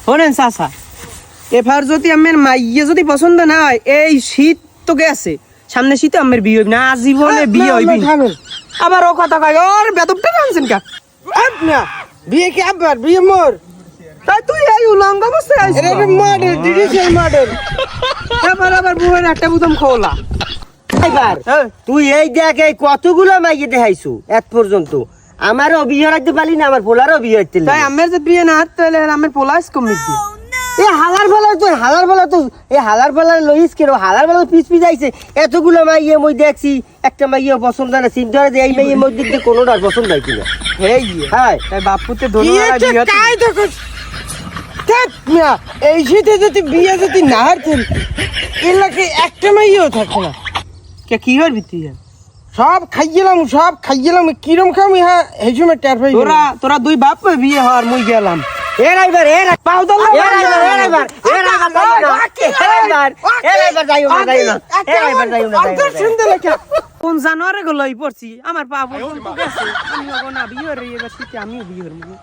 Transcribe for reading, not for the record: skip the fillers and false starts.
শোনেন চাচা, এবার যদি আমার মাইয়ে যদি পছন্দ না হয়, এই শীত তো গেছে, সামনে শীতে আমার বিয়ে হইবে না, আজীবনে বিয়ে হইবে না। আবার ও কথা কয়, ওর বেদবটা টানছেন কা? না বিয়ে কি আবার বিয়ে মোর তাই তুই এই উলঙ্গ অবস্থায় আইছিস? এটা মডেল ডিজিটাল মডেল আবার বুয়ের একটা বুতম খোলা। এবার তুই এই দেখ এই কতগুলো মাইয়ে দেখাইছু এত পর্যন্ত আমারও বিয়ে রাখতে পারলি না, আমার পোলারও বিয়ে হইতে তাই আমার যে বিয়ে না হাতে হলে আমার পোলাইস কমিট দি। এ হালার বেলা লইস কেন? হালার বেলা পিস আইছে এতগুলো মাইয়ে মই দেখছি, একটা মাইয়ে পছন্দ না, চিন্তা করে এই মাইয়ের মধ্যে দিয়ে কোনোটার পছন্দ হইছে না। হেই হ্যাঁ তাই বাপুতে বিয়েটা কাই দেখো ধ্যাৎ মিয়া, এই শীতে যদি বিয়ে যদি না হারতেন এলাকে একটা মাইয়েও থাকতো না। কে কি করবি তুই? সব খাইয়েলাম কিরম খাম ইহা এই সময় টের পাই তোরা দুই বাপ বিয়ে হওয়ার মুই গেলাম। কোন জানোয়ারে গুলোই পড়ছি আমার পা পর্যন্ত গেছে। আমি বিয়ে হয়ে এবার শীতে আমিও বিয়ে হবো।